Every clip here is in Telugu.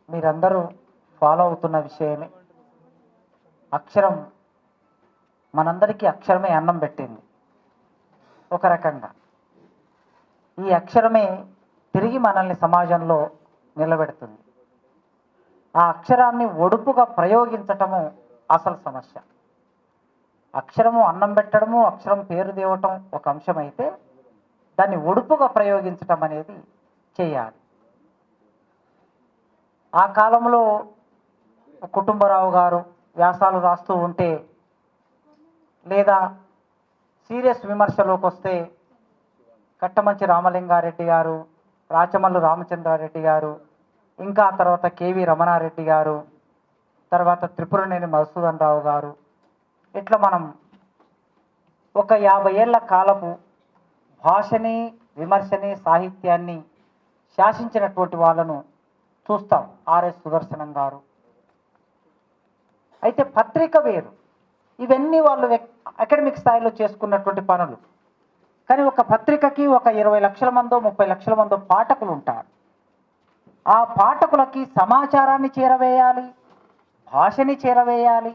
మీరందరూ ఫాలో అవుతున్న విషయమే. అక్షరం మనందరికీ అక్షరమే అన్నం పెట్టింది. ఒక రకంగా ఈ అక్షరమే తిరిగి మనల్ని సమాజంలో నిలబెడుతుంది. ఆ అక్షరాన్ని ఒడుపుగా ప్రయోగించటము అసలు సమస్య. అక్షరము అన్నం పెట్టడము, అక్షరం పేరు తేవటం ఒక అంశం అయితే, దాన్ని ఒడుపుగా ప్రయోగించటం అనేది చేయాలి. ఆ కాలంలో కుటుంబరావు గారు వ్యాసాలు రాస్తూ ఉంటే, లేదా సీరియస్ విమర్శలోకి వస్తే కట్టమంచి రామలింగారెడ్డి గారు, రాచమల్లు రామచంద్రారెడ్డి గారు, ఇంకా తర్వాత కేవి రమణారెడ్డి గారు, తర్వాత త్రిపురనేని మధుసూదన్ రావు గారు, ఇట్లా మనం ఒక 50 ఏళ్ల కాలపు భాషని, విమర్శని, సాహిత్యాన్ని శాసించినటువంటి వాళ్ళను చూస్తాం. ఆర్ఎస్ సుదర్శనం గారు. అయితే పత్రిక వేరు. ఇవన్నీ వాళ్ళు అకాడమిక్ స్థాయిలో చేసుకున్నటువంటి పనులు. కానీ ఒక పత్రికకి ఒక 20 లక్షల మందో 30 లక్షల మందో పాఠకులు ఉంటారు. ఆ పాఠకులకి సమాచారాన్ని చేరవేయాలి, భాషని చేరవేయాలి,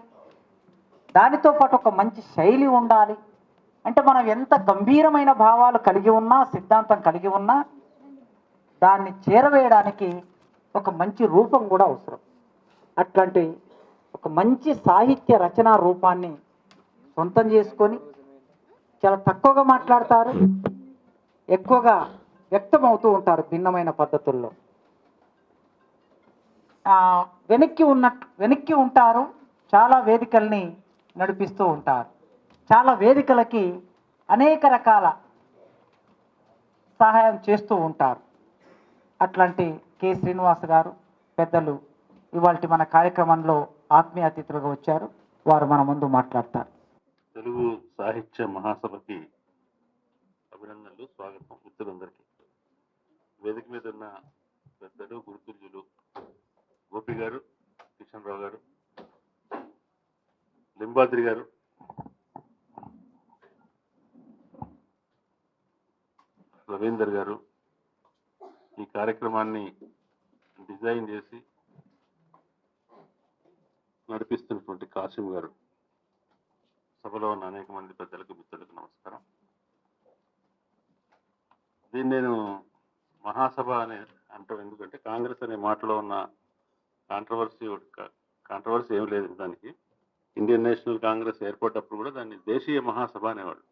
దానితో పాటు ఒక మంచి శైలి ఉండాలి. అంటే మనం ఎంత గంభీరమైన భావాలు కలిగి ఉన్నా, సిద్ధాంతం కలిగి ఉన్నా, దాన్ని చేరవేయడానికి ఒక మంచి రూపం కూడా అవసరం. అట్లాంటి ఒక మంచి సాహిత్య రచనా రూపాన్ని సొంతం చేసుకొని చాలా తక్కువగా మాట్లాడతారు, ఎక్కువగా వ్యక్తమవుతూ ఉంటారు భిన్నమైన పద్ధతుల్లో. వెనక్కి ఉంటారు, చాలా వేదికల్ని నడిపిస్తూ ఉంటారు. చాలా వేదికలకి అనేక రకాల సహాయం చేస్తూ ఉంటారు. అట్లాంటి కె శ్రీనివాస్ గారు పెద్దలు ఇవాళ మన కార్యక్రమంలో ఆత్మీయ అతిథులుగా వచ్చారు. వారు మన ముందు మాట్లాడతారు. తెలుగు సాహిత్య మహాసభకి అభినందనలు, స్వాగతం మిత్రులందరికీ. వేదిక మీద ఉన్న పెద్దలు, గురుతుల్యులు గోపి గారు, కిషన్ రావు గారు, లింబాద్రి గారు, రవీందర్ గారు, ఈ కార్యక్రమాన్ని డిజైన్ చేసి నడిపిస్తున్నటువంటి కాసిం గారు, సభలో ఉన్న అనేక మంది పెద్దలకు, మిత్రులకు నమస్కారం. దీన్ని నేను మహాసభ అని అంటాం. ఎందుకంటే కాంగ్రెస్ అనే మాటలో ఉన్న కాంట్రవర్సీ ఏం లేదు. దానికి ఇండియన్ నేషనల్ కాంగ్రెస్ ఏర్పడ్డప్పుడు కూడా దాన్ని దేశీయ మహాసభ అనేవాడు.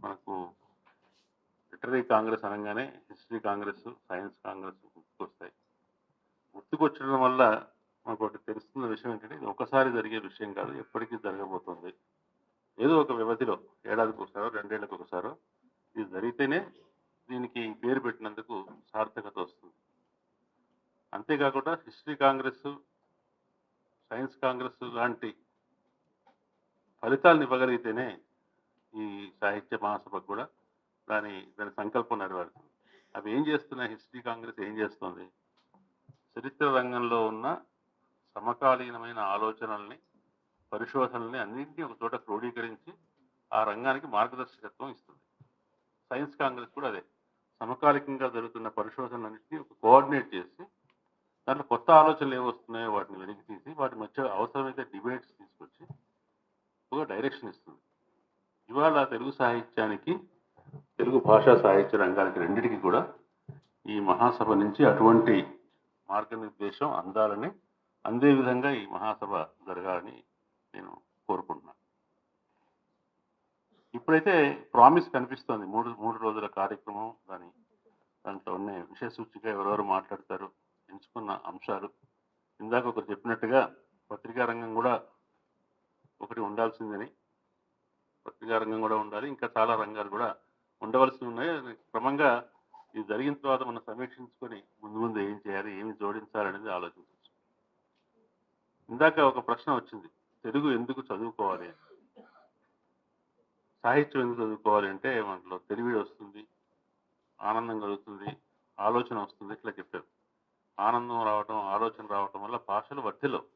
మనకు లిటరీ కాంగ్రెస్ అనగానే హిస్టరీ కాంగ్రెస్, సైన్స్ కాంగ్రెస్ గుర్తుకొస్తాయి. గుర్తుకొచ్చడం వల్ల మనకు ఒకటి తెలుస్తున్న విషయం ఏంటంటే, ఇది ఒకసారి జరిగే విషయం కాదు, ఎప్పటికీ జరగబోతుంది. ఏదో ఒక వ్యవధిలో, ఏడాదికి ఒకసారో 2 ఏళ్లకు ఒకసారో ఇది జరిగితేనే దీనికి పేరు పెట్టినందుకు సార్థకత వస్తుంది. అంతేకాకుండా హిస్టరీ కాంగ్రెస్, సైన్స్ కాంగ్రెస్ లాంటి ఫలితాలను ఇవ్వగలిగితేనే ఈ సాహిత్య మహాసభకు కూడా దాని సంకల్పం నెరవేరుతుంది. అవి ఏం చేస్తున్నాయి? హిస్టరీ కాంగ్రెస్ ఏం చేస్తుంది? చరిత్ర రంగంలో ఉన్న సమకాలీనమైన ఆలోచనల్ని, పరిశోధనల్ని అన్నింటినీ ఒక చోట క్రోడీకరించి ఆ రంగానికి మార్గదర్శకత్వం ఇస్తుంది. సైన్స్ కాంగ్రెస్ కూడా అదే, సమకాలికంగా జరుగుతున్న పరిశోధనలన్నింటినీ ఒక కోఆర్డినేట్ చేసి దాంట్లో కొత్త ఆలోచనలు ఏమొస్తున్నాయో వాటిని వెలికి తీసి వాటి మధ్య అవసరమైతే డిబేట్స్ తీసుకొచ్చి ఒక డైరెక్షన్ ఇస్తుంది. ఇవాళ తెలుగు సాహిత్యానికి, తెలుగు భాషా సాహిత్య రంగానికి రెండింటికి కూడా ఈ మహాసభ నుంచి అటువంటి మార్గనిర్దేశం అందే విధంగా ఈ మహాసభ జరగాలని నేను కోరుకుంటున్నాను. ఇప్పుడైతే ప్రామిస్ కనిపిస్తోంది. మూడు రోజుల కార్యక్రమం, దాంట్లో ఉన్న విషయ సూచిక, ఎవరెవరు మాట్లాడతారు, ఎంచుకున్న అంశాలు. ఇందాక ఒకరు చెప్పినట్టుగా పత్రికా రంగం కూడా ఒకటి ఉండాల్సిందని, పత్రికా రంగం కూడా ఉండాలి, ఇంకా చాలా రంగాలు కూడా ఉండవలసి ఉన్నాయి. క్రమంగా ఇది జరిగిన తర్వాత మనం సమీక్షించుకొని ముందు ఏం చేయాలి, ఏమి జోడించాలనేది ఆలోచించవచ్చు. ఇందాక ఒక ప్రశ్న వచ్చింది, తెలుగు ఎందుకు చదువుకోవాలి, సాహిత్యం ఎందుకు చదువుకోవాలి అంటే మనలో తెలివి వస్తుంది, ఆనందం కలుగుతుంది, ఆలోచన వస్తుంది, ఇట్లా చెప్పారు. ఆనందం రావటం, ఆలోచన రావటం వల్ల భాషలు వర్ధిల్లవు.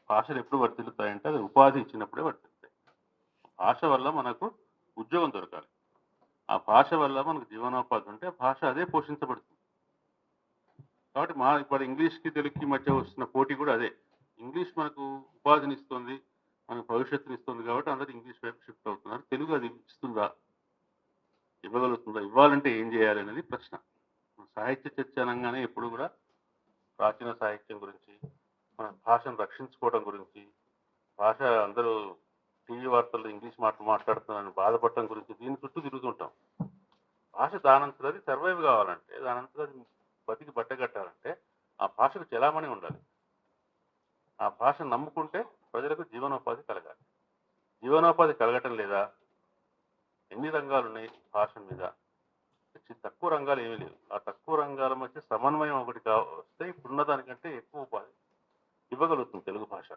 భాషలు ఎప్పుడు వర్ధిల్లుతాయంటే అది ఉపాధి ఇచ్చినప్పుడే వర్ధిల్లుతాయి. భాష వల్ల మనకు ఉద్యోగం దొరకాలి, ఆ భాష వల్ల మనకు జీవనోపాధి ఉంటే భాష అదే పోషించబడుతుంది. కాబట్టి ఇప్పుడు ఇంగ్లీష్కి తెలుగుకి మధ్య వస్తున్న పోటీ కూడా అదే. ఇంగ్లీష్ మనకు ఉపాధిని ఇస్తుంది, మనకు భవిష్యత్తుని ఇస్తుంది కాబట్టి అందరూ ఇంగ్లీష్ వైపు షిఫ్ట్ అవుతున్నారు. తెలుగు అది ఇస్తుందా, ఇవ్వగలుగుతుందా, ఇవ్వాలంటే ఏం చేయాలి అనేది ప్రశ్న. సాహిత్య చర్చ అనగానే ఎప్పుడు కూడా ప్రాచీన సాహిత్యం గురించి, మన భాషను రక్షించుకోవడం గురించి, భాష అందరూ టీవీ వార్తల్లో ఇంగ్లీష్ మాట్లాడుతున్నారని బాధపడటం గురించి దీని చుట్టూ తిరుగుతుంటాం. భాష దానంతరది సర్వైవ్ కావాలంటే, దానంతరది బతికి బట్టగట్టాలంటే ఆ భాషకు చెలామణి ఉండాలి. ఆ భాషను నమ్ముకుంటే ప్రజలకు జీవనోపాధి కలగాలి. జీవనోపాధి కలగటం లేదా? ఎన్ని రంగాలు ఉన్నాయి భాష మీద? తక్కువ రంగాలు ఏమీ లేవు. ఆ తక్కువ రంగాల మధ్య సమన్వయం ఒకటి వస్తే ఇప్పుడున్న దానికంటే ఎక్కువ ఉపాధి ఇవ్వగలుగుతుంది తెలుగు భాష.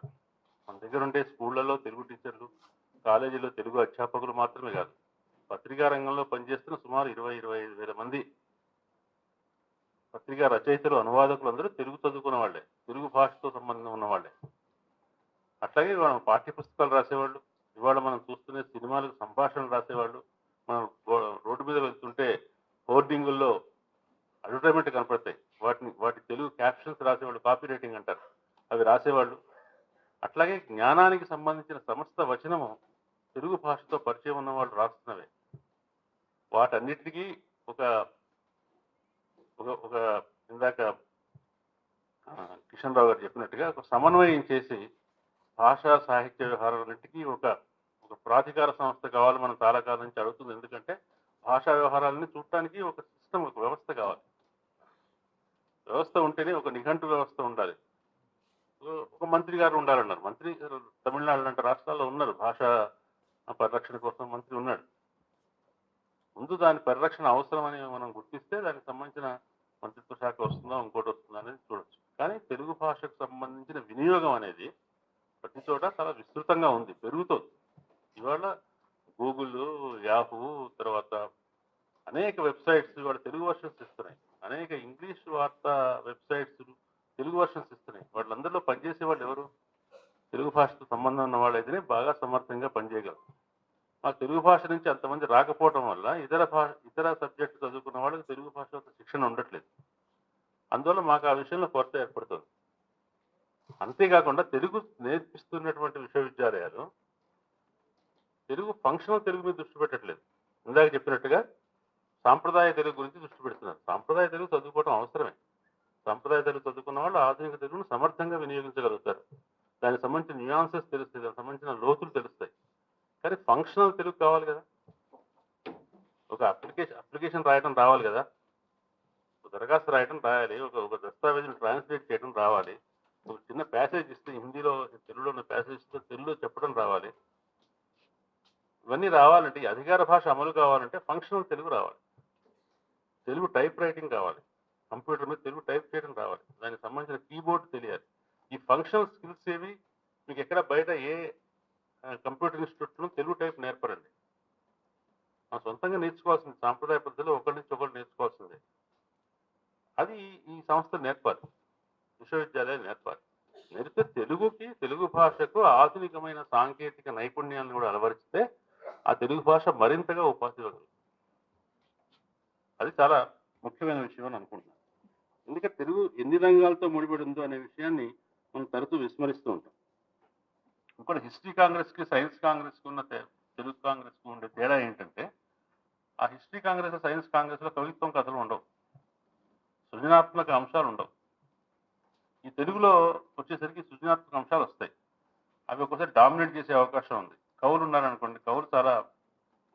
మన దగ్గర ఉండే స్కూళ్లలో తెలుగు టీచర్లు, కాలేజీలో తెలుగు అధ్యాపకులు మాత్రమే కాదు, పత్రికా రంగంలో పనిచేస్తున్న సుమారు 20-25 వేల మంది పత్రికా రచయితలు, అనువాదకులు అందరూ తెలుగు చదువుకున్న వాళ్ళే, తెలుగు భాషతో సంబంధం ఉన్నవాళ్లే. అట్లాగే మనం పాఠ్య పుస్తకాలు రాసేవాళ్ళు, ఇవాళ మనం చూస్తున్న సినిమాలకు సంభాషణలు రాసేవాళ్ళు, మనం రోడ్డు మీద వెళ్తుంటే హోర్డింగుల్లో అడ్వర్టైజ్మెంట్ కనపడతాయి, వాటి తెలుగు క్యాప్షన్స్ రాసేవాళ్ళు, కాపీ రైటింగ్ అంటారు, అవి రాసేవాళ్ళు. అట్లాగే జ్ఞానానికి సంబంధించిన సమస్త వచనము తెలుగు భాషతో పరిచయం ఉన్న వాళ్ళు రాస్తున్నవే. వాటన్నిటికీ ఒక ఒక ఇందాక కిషన్ రావు గారు చెప్పినట్టుగా ఒక సమన్వయం చేసి భాషా సాహిత్య వ్యవహారాలన్నింటికీ ఒక ప్రాధికార సంస్థ కావాలి. మనం చాలా కాలం నుంచి అడుగుతుంది. ఎందుకంటే భాషా వ్యవహారాలని చూడటానికి ఒక సిస్టమ్, ఒక వ్యవస్థ కావాలి. వ్యవస్థ ఉంటేనే ఒక నిఘంటు వ్యవస్థ ఉండాలి. ఒక మంత్రి గారు ఉండాలన్నారు. మంత్రి తమిళనాడు లాంటి రాష్ట్రాల్లో ఉన్నారు, భాషా పరిరక్షణ కోసం మంత్రి ఉన్నాడు. ముందు దాని పరిరక్షణ అవసరమని మనం గుర్తిస్తే దానికి సంబంధించిన మంత్రిత్వ శాఖ వస్తుందా, ఇంకోటి వస్తుందా అనేది చూడొచ్చు. కానీ తెలుగు భాషకు సంబంధించిన వినియోగం అనేది ప్రతి చోట చాలా విస్తృతంగా ఉంది, పెరుగుతోంది. ఇవాళ గూగుల్, యాహూ, తర్వాత అనేక వెబ్సైట్స్ ఇవాళ తెలుగు వర్షన్స్ ఇస్తున్నాయి. అనేక ఇంగ్లీష్ వార్తా వెబ్సైట్స్ తెలుగు వర్షన్స్ ఇస్తున్నాయి. వాళ్ళందరిలో పనిచేసే వాళ్ళు ఎవరు? తెలుగు భాషతో సంబంధం ఉన్న వాళ్ళైతేనే బాగా సమర్థంగా పనిచేయగలరు. ఆ తెలుగు భాష నుంచి అంతమంది రాకపోవడం వల్ల ఇతర సబ్జెక్టు చదువుకున్న వాళ్ళకి తెలుగు భాష శిక్షణ ఉండట్లేదు. అందువల్ల మాకు ఆ విషయంలో కొరత ఏర్పడుతుంది. అంతేకాకుండా తెలుగు నేర్పిస్తున్నటువంటి విశ్వవిద్యాలయాలు తెలుగు ఫంక్షనల్ తెలుగు మీద దృష్టి పెట్టట్లేదు. ఇందాక చెప్పినట్టుగా సాంప్రదాయ తెలుగు గురించి దృష్టి పెడుతున్నారు. సాంప్రదాయ తెలుగు చదువుకోవడం అవసరమే. సాంప్రదాయ తెలుగు చదువుకున్న వాళ్ళు ఆధునిక తెలుగును సమర్థంగా వినియోగించగలుగుతారు. దానికి సంబంధించిన న్యూయాన్సెస్ తెలుస్తాయి, దానికి సంబంధించిన లోతులు తెలుస్తాయి. కానీ ఫంక్షనల్ తెలుగు కావాలి కదా. ఒక అప్లికేషన్ రాయడం రావాలి కదా, దరఖాస్తు రాయడం రాయాలి, ఒక దస్తావేజును ట్రాన్స్లేట్ చేయడం రావాలి, ఒక చిన్న ప్యాసేజ్ ఇస్తే హిందీలో తెలుగులో ఉన్న ప్యాసేజ్ ఇస్తే తెలుగులో చెప్పడం రావాలి. ఇవన్నీ రావాలంటే, అధికార భాష అమలు కావాలంటే ఫంక్షనల్ తెలుగు రావాలి, తెలుగు టైప్ రైటింగ్ కావాలి, కంప్యూటర్ మీద తెలుగు టైప్ చేయడం రావాలి, దానికి సంబంధించిన కీబోర్డ్ తెలియాలి. ఈ ఫంక్షనల్ స్కిల్స్ ఏవి మీకు ఎక్కడ బయట ఏ కంప్యూటర్ ఇన్స్టిట్యూట్లో తెలుగు టైప్ నేర్పరండి. మనం సొంతంగా నేర్చుకోవాల్సింది, సాంప్రదాయ పద్ధతిలో ఒకరి నుంచి ఒకరు నేర్చుకోవాల్సిందే. అది ఈ సంస్థ నేర్పాలి, విశ్వవిద్యాలయాలు నేర్పాలి. నేర్పితే తెలుగు భాషకు ఆధునికమైన సాంకేతిక నైపుణ్యాలను కూడా అలవరిస్తే ఆ తెలుగు భాష మరింతగా ఉపాధి ఇవ్వగలదు. అది చాలా ముఖ్యమైన విషయం అని అనుకుంటున్నాను. ఎందుకంటే తెలుగు ఎన్ని రంగాలతో ముడిపడి ఉందో అనే విషయాన్ని మనం తరచూ విస్మరిస్తూ ఉంటాం. ఇంకోటి, హిస్టరీ కాంగ్రెస్కి సైన్స్ కాంగ్రెస్కి ఉన్న తెలుగు కాంగ్రెస్కి ఉండే తేడా ఏంటంటే, ఆ హిస్టరీ కాంగ్రెస్, సైన్స్ కాంగ్రెస్లో కవిత్వం, కథలు ఉండవు, సృజనాత్మక అంశాలు ఉండవు. ఈ తెలుగులో వచ్చేసరికి సృజనాత్మక అంశాలు వస్తాయి. అవి ఒకసారి డామినేట్ చేసే అవకాశం ఉంది. కవులు ఉన్నారనుకోండి, కవులు చాలా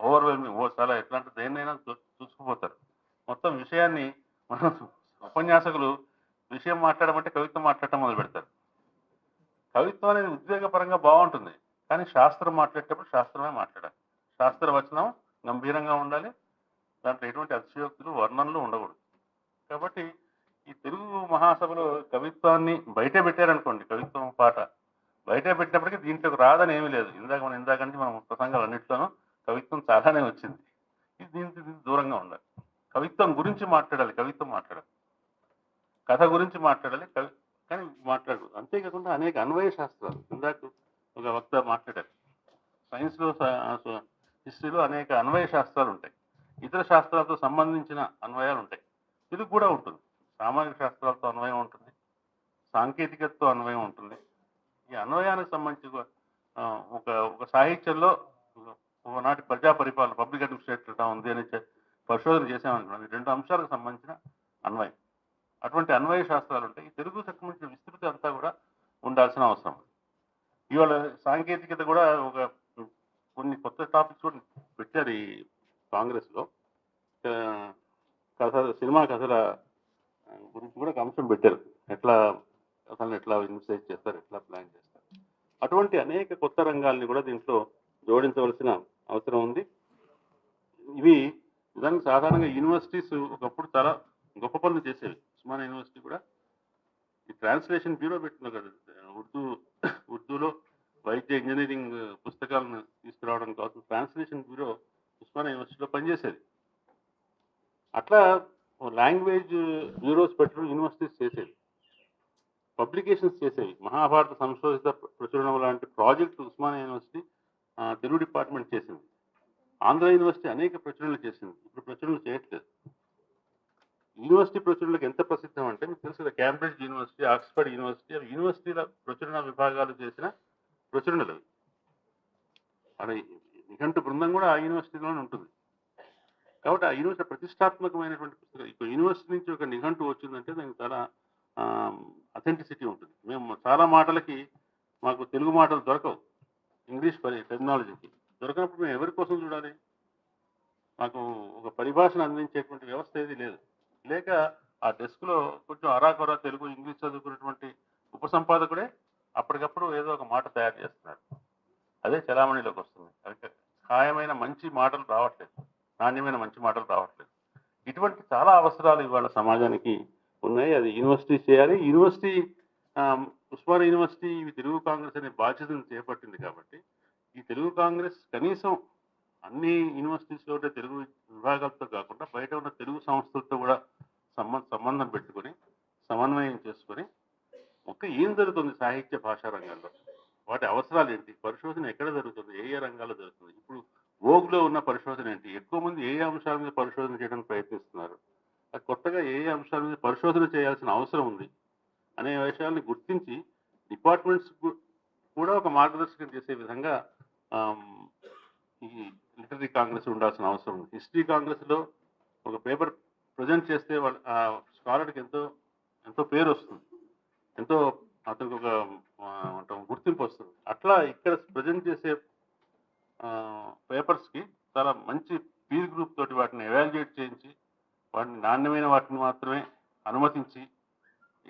ఓవర్వెల్మింగ్, చాలా ఎట్లాంటి దేన్నైనా చూసుకుపోతారు. మొత్తం విషయాన్ని మనం ఉపన్యాసకులు విషయం మాట్లాడమంటే కవిత్వం మాట్లాడటం మొదలు పెడతారు. కవిత్వం అనేది ఉద్వేగపరంగా బాగుంటుంది, కానీ శాస్త్రం మాట్లాడేటప్పుడు శాస్త్రమే మాట్లాడాలి. శాస్త్ర వచనం గంభీరంగా ఉండాలి, దాంట్లో ఎటువంటి అతిశయోక్తులు, వర్ణనలు ఉండకూడదు. కాబట్టి ఈ తెలుగు మహాసభలో కవిత్వాన్ని బయటే పెట్టారనుకోండి, కవిత్వం పాట బయటే పెట్టినప్పటికీ దీంట్లోకి రాదని ఏమీ లేదు. ఇందాక నుంచి మనం ప్రసంగాలు అన్నింటిలోనూ కవిత్వం చాలానే వచ్చింది. దీనికి దూరంగా ఉండాలి. కవిత్వం గురించి మాట్లాడాలి, కవిత్వం మాట్లాడాలి, కథ గురించి మాట్లాడాలి, కానీ మాట్లాడదు. అంతేకాకుండా అనేక అన్వయ శాస్త్రాలు, ఇందాక ఒక వక్త మాట్లాడారు, సైన్స్లో, హిస్టరీలో అనేక అన్వయ శాస్త్రాలు ఉంటాయి, ఇతర శాస్త్రాలతో సంబంధించిన అన్వయాలు ఉంటాయి. తెలుగు కూడా ఉంటుంది. సామాజిక శాస్త్రాలతో అన్వయం సాంకేతికతతో అన్వయం ఉంటుంది. ఈ అన్వయానికి సంబంధించి ఆ, ఒక ఒక సాహిత్యంలో ఒకనాటి ప్రజా పరిపాలన పబ్లిక్ అడ్మినిస్ట్రేటర్ ఎలా ఉంది అని పరిశోధన చేసామనుకున్నాను. ఈ రెండు అంశాలకు సంబంధించిన అన్వయం, అటువంటి అన్వయ శాస్త్రాలు ఉంటాయి. ఈ తెలుగుకు సంబంధించిన విస్తృతి అంతా కూడా ఉండాల్సిన అవసరం. ఇవాళ సాంకేతికత కూడా ఒక కొన్ని కొత్త టాపిక్స్ కూడా పెట్టారు ఈ కాంగ్రెస్లో. ఆ, సినిమా కథల గురించి కూడా ఒక అంశం పెట్టారు. ఎట్లా అసలు ఎట్లా ఇన్వెస్టిగేట్ చేస్తారు, ఎట్లా ప్లాన్ చేస్తారు, అటువంటి అనేక కొత్త రంగాల్ని కూడా దీంట్లో జోడించవలసిన అవసరం ఉంది. ఇవి నిజానికి సాధారణంగా యూనివర్సిటీస్ ఒకప్పుడు చాలా గొప్ప పనులు చేసేవి. ఉస్మానియా యూనివర్సిటీ కూడా ఈ ట్రాన్స్లేషన్ బ్యూరో పెట్టింది కదా, ఉర్దూలో వైద్య ఇంజనీరింగ్ పుస్తకాలను తీసుకురావడం కోసం ట్రాన్స్లేషన్ బ్యూరో ఉస్మానియా యూనివర్సిటీలో పనిచేసేది. అట్లా లాంగ్వేజ్ బ్యూరోస్ పెట్టడం యూనివర్సిటీస్ చేసేది, పబ్లికేషన్స్ చేసేవి. మహాభారత సంశోధిత ప్రచురణ లాంటి project Osmania university Telugu department చేసింది. ఆంధ్ర యూనివర్సిటీ అనేక ప్రచురణలు చేసింది, ఇప్పుడు ప్రచురణలు చేయట్లేదు. యూనివర్సిటీ ప్రచురణలకు ఎంత ప్రసిద్ధం అంటే మీకు తెలుసు కదా, క్యాంబ్రిడ్జ్ యూనివర్సిటీ, ఆక్స్ఫర్డ్ యూనివర్సిటీ, యూనివర్సిటీల ప్రచురణ విభాగాలు చేసిన ప్రచురణలు. అక్కడ నిఘంటు బృందం కూడా ఆ యూనివర్సిటీలోనే ఉంటుంది. కాబట్టి ఆ యూనివర్సిటీ ప్రతిష్టాత్మకమైనటువంటి పుస్తకం. ఇప్పుడు యూనివర్సిటీ నుంచి ఒక నిఘంటు వచ్చిందంటే దానికి చాలా అథెంటిసిటీ ఉంటుంది. మేము చాలా మాటలకి మాకు తెలుగు మాటలు దొరకవు, ఇంగ్లీష్ టెక్నాలజీకి దొరకనప్పుడు మేము ఎవరి కోసం చూడాలి? మాకు ఒక పరిభాషను అందించేటువంటి వ్యవస్థ ఏది లేదు. లేక ఆ డెస్క్లో కొంచెం అరాకొరా తెలుగు ఇంగ్లీష్ చదువుకున్నటువంటి ఉపసంపాదకుడే అప్పటికప్పుడు ఏదో ఒక మాట తయారు చేస్తున్నాడు, అదే చలామణిలోకి వస్తుంది. అది ఖాయమైన మంచి మాటలు రావట్లేదు, నాణ్యమైన మంచి మాటలు రావట్లేదు. ఇటువంటి చాలా అవసరాలు ఇవాళ సమాజానికి ఉన్నాయి. అది యూనివర్సిటీ చేయాలి. యూనివర్సిటీ ఉస్మానియా యూనివర్సిటీ తెలుగు కాంగ్రెస్ అనే బాధ్యతను చేపట్టింది కాబట్టి ఈ తెలుగు కాంగ్రెస్ కనీసం అన్ని యూనివర్సిటీస్లో ఉండే తెలుగు విభాగాలతో కాకుండా బయట ఉన్న తెలుగు సంస్థలతో కూడా సంబంధం పెట్టుకొని సమన్వయం చేసుకొని ఏం జరుగుతుంది సాహిత్య భాషా రంగాల్లో, వాటి అవసరాలు ఏంటి, పరిశోధన ఎక్కడ జరుగుతుంది, ఏ ఏ రంగాల్లో జరుగుతుంది, ఇప్పుడు ఓగ్లో ఉన్న పరిశోధన ఏంటి, ఎక్కువ మంది ఏ అంశాల మీద పరిశోధన చేయడానికి ప్రయత్నిస్తున్నారు, అది కొత్తగా ఏ అంశాల మీద పరిశోధన చేయాల్సిన అవసరం ఉంది అనే విషయాన్ని గుర్తించి డిపార్ట్మెంట్స్ కూడా ఒక మార్గదర్శకం చేసే విధంగా ఈ లిటరీ కాంగ్రెస్ ఉండాల్సిన అవసరం ఉంది. హిస్టరీ కాంగ్రెస్లో ఒక పేపర్ ప్రజెంట్ చేస్తే వాళ్ళ స్కాలర్కి ఎంతో ఎంతో పేరు వస్తుంది, ఎంతో అతనికి ఒక గుర్తింపు వస్తుంది. అట్లా ఇక్కడ ప్రజెంట్ చేసే పేపర్స్కి చాలా మంచి పీర్ గ్రూప్ తోటి వాటిని ఎవాల్యుయేట్ చేయించి వాటిని నాణ్యమైన వాటిని మాత్రమే అనుమతించి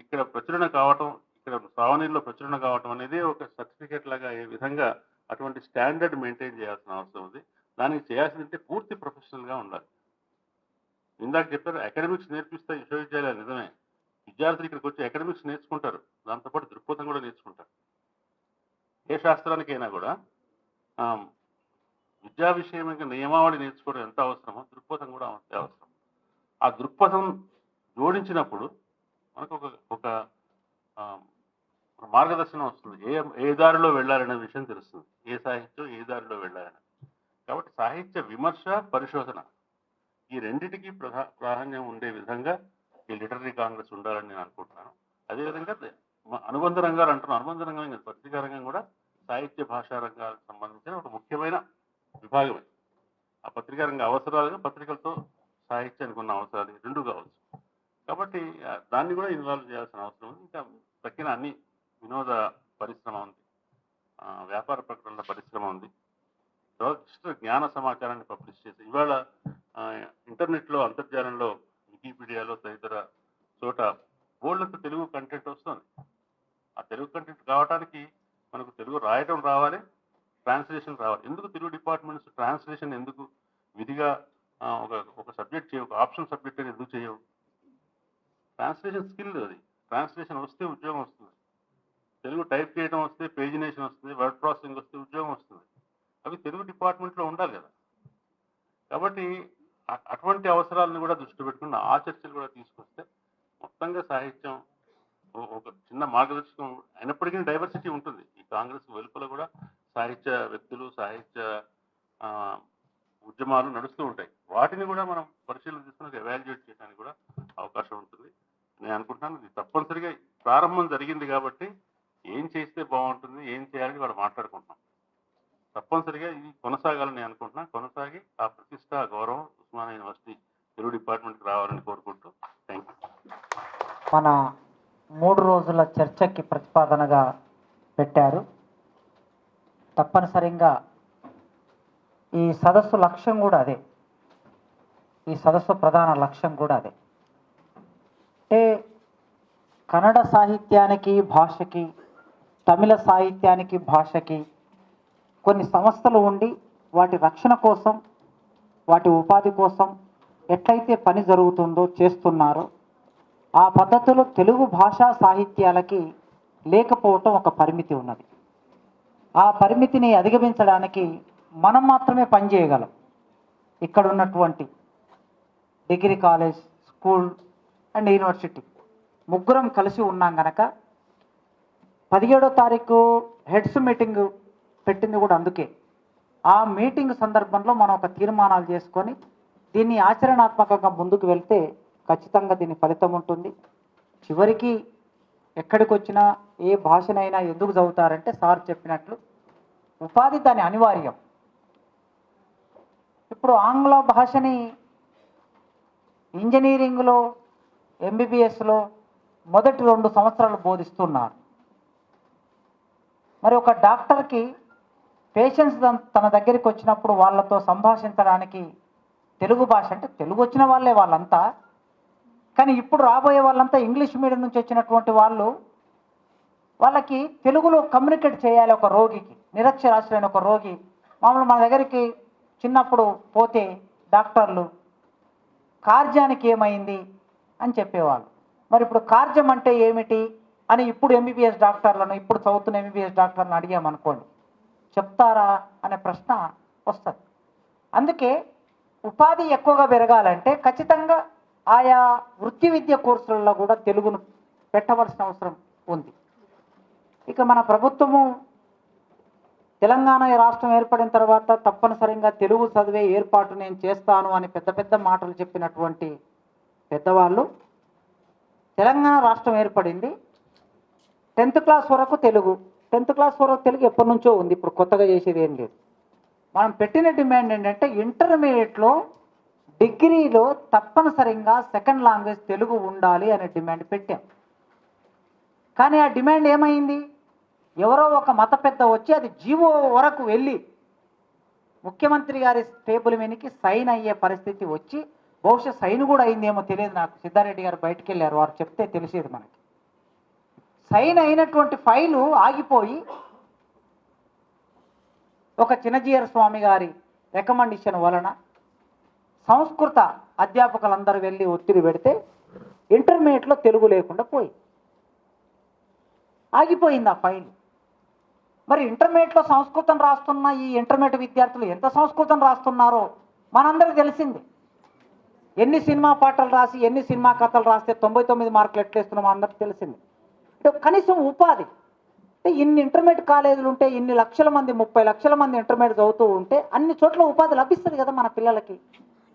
ఇక్కడ ప్రచురణ కావటం, ఇక్కడ సావనీర్లో ప్రచురణ కావటం అనేది ఒక సర్టిఫికేట్ లాగా అయ్యే విధంగా అటువంటి స్టాండర్డ్ మెయింటైన్ చేయాల్సిన అవసరం ఉంది. దానికి చేయాల్సిందంటే పూర్తి ప్రొఫెషనల్గా ఉండాలి. ఇందాక చెప్పారు అకాడమిక్స్ నేర్పిస్తే విశ్వవిద్యాలయాలు, నిజమే. విద్యార్థులు ఇక్కడికి వచ్చి అకాడమిక్స్ నేర్చుకుంటారు, దాంతోపాటు దృక్పథం కూడా నేర్చుకుంటారు. ఏ శాస్త్రానికైనా కూడా విద్యా విషయమైన నియమావళి నేర్చుకోవడం ఎంత అవసరమో దృక్పథం కూడా అంతే అవసరం. ఆ దృక్పథం జోడించినప్పుడు మనకు ఒక మార్గదర్శనం వస్తుంది, ఏ దారిలో వెళ్ళాలనే విషయం తెలుస్తుంది, ఏ సాహిత్యం ఏ దారిలో వెళ్ళాలని. కాబట్టి సాహిత్య విమర్శ, పరిశోధన ఈ రెండిటికి ప్రాధాన్యం ఉండే విధంగా ఈ లిటరీ కాంగ్రెస్ ఉండాలని నేను అనుకుంటున్నాను. అదేవిధంగా అనుబంధ రంగాలు అంటున్నాను, అనుబంధ రంగం పత్రికా రంగం కూడా సాహిత్య భాషా రంగాలకు సంబంధించిన ఒక ముఖ్యమైన విభాగమే. ఆ పత్రికా రంగ అవసరాలుగా పత్రికలతో సాహిత్యానికి ఉన్న అవసరాలు రెండు కావచ్చు. కాబట్టి దాన్ని కూడా ఇన్వాల్వ్ చేయాల్సిన అవసరం ఉంది. ఇంకా తక్కిన అన్ని వినోద పరిశ్రమ ఉంది, వ్యాపార ప్రకటనల పరిశ్రమ ఉంది, తర్వాత జ్ఞాన సమాచారాన్ని పబ్లిష్ చేసి ఇవాళ ఇంటర్నెట్లో అంతర్జాలంలో వికీపీడియాలో తదితర చోట బోల్డంత తెలుగు కంటెంట్ వస్తుంది. ఆ తెలుగు కంటెంట్ కావడానికి మనకు తెలుగు రాయటం రావాలి, ట్రాన్స్లేషన్ రావాలి. ఎందుకు తెలుగు డిపార్ట్మెంట్స్ ట్రాన్స్లేషన్ ఎందుకు విధిగా ఒక సబ్జెక్ట్ చేయవు, ఒక ఆప్షన్ సబ్జెక్ట్ అని ఎందుకు చేయవు? ట్రాన్స్లేషన్ స్కిల్ అది. ట్రాన్స్లేషన్ వస్తే ఉద్యోగం వస్తుంది, తెలుగు టైప్ చేయడం వస్తే పేజినేషన్ వస్తుంది, వర్డ్ ప్రాసెసింగ్ వస్తే ఉద్యోగం వస్తుంది. అవి తెలుగు డిపార్ట్మెంట్లో ఉండాలి కదా. కాబట్టి అటువంటి అవసరాలను కూడా దృష్టి పెట్టుకున్న ఆ చర్చలు కూడా తీసుకొస్తే మొత్తంగా సాహిత్యం ఒక చిన్న మార్గదర్శకం అయినప్పటికీ డైవర్సిటీ ఉంటుంది. ఈ కాంగ్రెస్ వెలుపల కూడా సాహిత్య వ్యక్తులు, సాహిత్య ఉద్యమాలు నడుస్తూ ఉంటాయి. వాటిని కూడా మనం పరిశీలన తీసుకుని ఎవాల్యుయేట్ చేయడానికి కూడా అవకాశం ఉంటుంది నేను అనుకుంటున్నాను. ఇది తప్పనిసరిగా ప్రారంభం జరిగింది కాబట్టి ఏం చేస్తే బాగుంటుంది, ఏం చేయాలని వాళ్ళు మాట్లాడుకుంటున్నాం. తప్పనిసరిగా ఇది కొనసాగాలని నేను అనుకుంటున్నా. కొనసాగి ఆ ప్రతిష్ట, ఆ గౌరవం ఉస్మానియా యూనివర్సిటీ తెలుగు డిపార్ట్మెంట్కి రావాలని కోరుకుంటూ థ్యాంక్ యూ. మన 3 రోజుల చర్చకి ప్రతిపాదనగా పెట్టారు. తప్పనిసరిగా ఈ సదస్సు లక్ష్యం కూడా అదే. ఈ సదస్సు ప్రధాన లక్ష్యం కూడా అదే. అంటే కన్నడ సాహిత్యానికి, భాషకి, తమిళ సాహిత్యానికి, భాషకి కొన్ని సంస్థలు ఉండి వాటి రక్షణ కోసం, వాటి ఉపాధి కోసం ఎట్లయితే పని జరుగుతుందో చేస్తున్నారో ఆ పద్ధతిలో తెలుగు భాషా సాహిత్యాలకి లేకపోవటం ఒక పరిమితి ఉన్నది. ఆ పరిమితిని అధిగమించడానికి మనం మాత్రమే పనిచేయగలం. ఇక్కడ ఉన్నటువంటి degree college, school and university ముగ్గురం కలిసి ఉన్నాం కనుక 17వ తారీఖు హెడ్స్ మీటింగ్ పెట్టింది కూడా అందుకే. ఆ మీటింగ్ సందర్భంలో మనం ఒక తీర్మానాలు చేసుకొని దీన్ని ఆచరణాత్మకంగా ముందుకు వెళ్తే ఖచ్చితంగా దీని ఫలితం ఉంటుంది. చివరికి ఎక్కడికి వచ్చినా ఏ భాషనైనా ఎందుకు చదువుతారంటే సార్ చెప్పినట్లు ఉపాధి దాని అనివార్యం. ఇప్పుడు ఆంగ్ల భాషని ఇంజనీరింగ్లో, ఎంబీబీఎస్లో మొదటి 2 సంవత్సరాలు బోధిస్తున్నారు. మరి ఒక డాక్టర్కి పేషెంట్స్ తన దగ్గరికి వచ్చినప్పుడు వాళ్ళతో సంభాషించడానికి తెలుగు భాష అంటే తెలుగు వచ్చిన వాళ్ళే వాళ్ళంతా. కానీ ఇప్పుడు రాబోయే వాళ్ళంతా ఇంగ్లీష్ మీడియం నుంచి వచ్చినటువంటి వాళ్ళకి తెలుగులో కమ్యూనికేట్ చేయాలి. ఒక రోగికి, నిరక్షరాస్యులైన ఒక రోగి మామూలు మన దగ్గరికి చిన్నప్పుడు పోతే డాక్టర్లు కార్యానికి ఏమైంది అని చెప్పేవాళ్ళు. మరి ఇప్పుడు కార్యం అంటే ఏమిటి అని ఇప్పుడు ఎంబీబీఎస్ డాక్టర్లను, ఇప్పుడు చదువుతున్న ఎంబీబీఎస్ డాక్టర్లను అడిగామనుకోండి, చెప్తారా అనే ప్రశ్న వస్తుంది. అందుకే ఉపాధి ఎక్కువగా పెరగాలంటే ఖచ్చితంగా ఆయా వృత్తి విద్య కోర్సులలో కూడా తెలుగును పెట్టవలసిన అవసరం ఉంది. ఇక మన ప్రభుత్వము తెలంగాణ రాష్ట్రం ఏర్పడిన తర్వాత తప్పనిసరిగా తెలుగు చదివే ఏర్పాటు నేను చేస్తాను అని పెద్ద పెద్ద మాటలు చెప్పినటువంటి పెద్దవాళ్ళు, తెలంగాణ రాష్ట్రం ఏర్పడింది 10th క్లాస్ వరకు తెలుగు. 10th క్లాస్ వరకు తెలుగు ఎప్పటి నుంచో ఉంది, ఇప్పుడు కొత్తగా చేసేది ఏం లేదు. మనం పెట్టిన డిమాండ్ ఏంటంటే ఇంటర్మీడియట్లో, డిగ్రీలో తప్పనిసరిగా సెకండ్ లాంగ్వేజ్ తెలుగు ఉండాలి అనే డిమాండ్ పెట్టాం. కానీ ఆ డిమాండ్ ఏమైంది? ఎవరో ఒక మత పెద్ద వచ్చి అది జీవో వరకు వెళ్ళి ముఖ్యమంత్రి గారి టేబుల్ మీదకి సైన్ అయ్యే పరిస్థితి వచ్చి, బహుశా సైన్ కూడా అయిందేమో తెలియదు నాకు. సిద్ధారెడ్డి గారు బయటికి వెళ్ళారు, వారు చెప్తే తెలిసేది మనకి. సైన్ అయినటువంటి ఫైలు ఆగిపోయి ఒక చిన్నజీయర్ స్వామి గారి రికమెండేషన్ వలన సంస్కృత అధ్యాపకులందరూ వెళ్ళి ఒత్తిడి పెడితే ఇంటర్మీడియట్లో తెలుగు లేకుండా ఆగిపోయింది ఆ ఫైల్. మరి ఇంటర్మీడియట్లో సంస్కృతం రాస్తున్న ఈ ఇంటర్మీడియట్ విద్యార్థులు ఎంత సంస్కృతం రాస్తున్నారో మనందరికీ తెలిసింది. ఎన్ని సినిమా పాటలు రాసి, ఎన్ని సినిమా కథలు రాస్తే 99 మార్కులు ఎట్లేస్తున్నామో అందరికీ తెలిసింది. అంటే కనీసం ఉపాధి అంటే ఇన్ని ఇంటర్మీడియట్ కాలేజీలు ఉంటే, ఇన్ని లక్షల మంది, 30 లక్షల మంది ఇంటర్మీడియట్ చదువుతూ ఉంటే అన్ని చోట్ల ఉపాధి లభిస్తుంది కదా మన పిల్లలకి.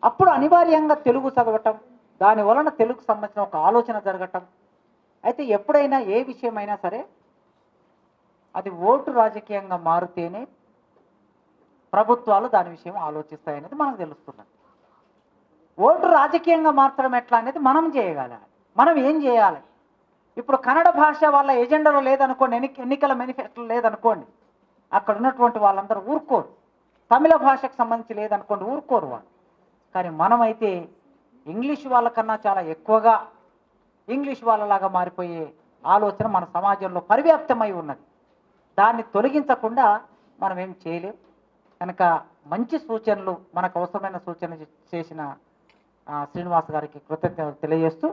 అప్పుడు అనివార్యంగా తెలుగు చదవటం, దాని వలన తెలుగుకు సంబంధించిన ఒక ఆలోచన జరగటం. అయితే ఎప్పుడైనా ఏ విషయమైనా సరే అది ఓటు రాజకీయంగా మారితేనే ప్రభుత్వాలు దాని విషయం ఆలోచిస్తాయనేది మనకు తెలుస్తున్నది. ఓటు రాజకీయంగా మార్చడం ఎట్లా అనేది మనం చేయగలగాలి. మనం ఏం చేయాలి? ఇప్పుడు కన్నడ భాష వాళ్ళ ఎజెండాలో లేదనుకోండి, ఎన్నికల మేనిఫెస్టోలో లేదనుకోండి, అక్కడ ఉన్నటువంటి వాళ్ళందరూ ఊరుకోరు. తమిళ భాషకు సంబంధించి లేదనుకోండి, ఊరుకోరు వాళ్ళు. కానీ మనమైతే ఇంగ్లీష్ వాళ్ళకన్నా చాలా ఎక్కువగా ఇంగ్లీష్ వాళ్ళలాగా మారిపోయే ఆలోచన మన సమాజంలో పరివ్యాప్తమై ఉన్నది. దాన్ని తొలగించకుండా మనం ఏం చేయలేం. కనుక మంచి సూచనలు, మనకు అవసరమైన సూచనలు చేసిన శ్రీనివాస్ గారికి కృతజ్ఞతలు తెలియజేస్తూ